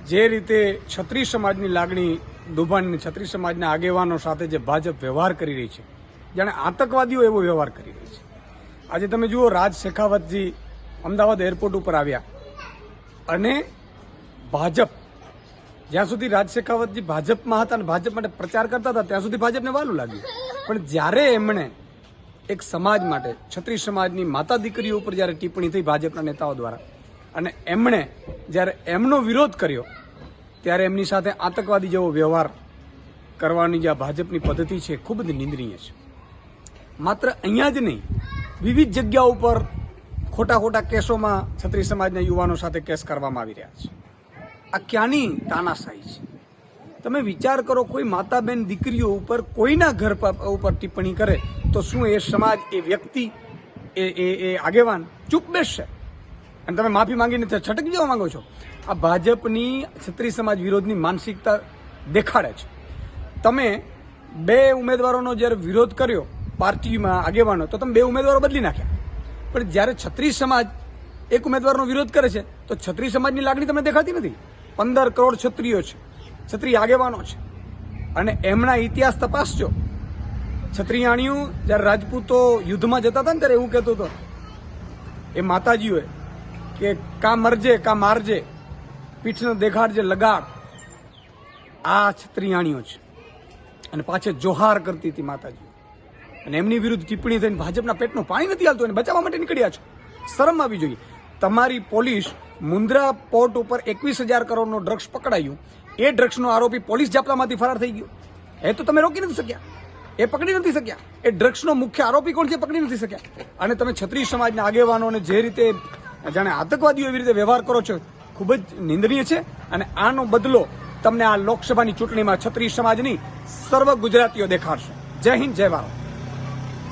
જે રીતે છત્રી સમાજની લાગણી દુભાણીને છત્રી સમાજના આગેવાનો સાથે જે ભાજપ વ્યવહાર કરી રહી છે, જાણે આતંકવાદીઓ એવો વ્યવહાર કરી રહી છે. આજે તમે જુઓ, રાજ શેખાવતજી અમદાવાદ એરપોર્ટ ઉપર આવ્યા અને ભાજપ, જ્યાં સુધી રાજ શેખાવતજી ભાજપમાં હતા અને ભાજપ માટે પ્રચાર કરતા હતા ત્યાં સુધી ભાજપને વાલું લાગ્યું. પણ જ્યારે એમણે એક સમાજ માટે, છત્રી સમાજની માતા દીકરીઓ ઉપર જ્યારે ટિપ્પણી થઈ ભાજપના નેતાઓ દ્વારા અને એમણે જ્યારે એમનો વિરોધ કર્યો ત્યારે એમની સાથે આતંકવાદી જેવો વ્યવહાર કરવાની જે ભાજપની પદ્ધતિ છે ખૂબ જ નિંદનીય છે. માત્ર અહીંયા જ નહીં, વિવિધ જગ્યાઓ ઉપર ખોટા ખોટા કેસોમાં છત્રી સમાજના યુવાનો સાથે કેસ કરવામાં આવી રહ્યા છે. આ ક્યાંની તાનાશાહી છે? તમે વિચાર કરો, કોઈ માતા બેન દીકરીઓ ઉપર કોઈના ઘર ઉપર ટિપ્પણી કરે તો શું એ સમાજ, એ વ્યક્તિ, એ આગેવાન ચૂપ બેસશે અને તમે માફી માંગીને છટકી જવા માંગો છો? આ ભાજપની છત્રી સમાજ વિરોધની માનસિકતા દેખાડે છે. તમે બે ઉમેદવારોનો જ્યારે વિરોધ કર્યો પાર્ટીમાં આગેવાનો, તો તમે બે ઉમેદવારો બદલી નાખ્યા. પણ જ્યારે છત્રી સમાજ એક ઉમેદવારનો વિરોધ કરે છે તો છત્રી સમાજની લાગણી તમને દેખાતી નથી. 15 કરોડ છત્રીઓ છે, છત્રી આગેવાનો છે અને એમના ઇતિહાસ તપાસજો. છત્રીયાણીઓ જ્યારે રાજપૂતો યુદ્ધમાં જતા હતા ને ત્યારે એવું કહેતો હતો એ માતાજીઓએ કે કા મરજે કા મારજે, પીઠનો દેખાડજે લગાડ. આ છત્રીયાણીઓ છે અને પાછળ જોહાર કરતી હતી માતાજી, અને એમની વિરુદ્ધ ટિપ્પણી થઈને ભાજપના પેટનું પાણી નથી હાલતું અને બચાવવા માટે નીકળ્યા છો. શરમ આવી જોઈએ. તમારી પોલીસ મુન્દ્રા પોર્ટ ઉપર 21,000 કરોડનો ડ્રગ્સ પકડાયું, એ ડ્રગ્સનો આરોપી પોલીસ જાપ્તામાંથી ફરાર થઈ ગયો. એ તો તમે રોકી નથી શક્યા, એ પકડી નથી શક્યા. એ ડ્રગ્સનો મુખ્ય આરોપી કોણ છે પકડી નથી શક્યા. અને તમે છત્રી સમાજના આગેવાનોને જે રીતે જાણે આતંકવાદીઓ એવી રીતે વ્યવહાર કરો છો, ખૂબ જ નિંદનીય છે. અને આનો બદલો તમને આ લોકસભાની ચૂંટણીમાં છત્રી સમાજની સર્વ ગુજરાતીઓ દેખાડશે. જય હિન્દ, જય ભારત.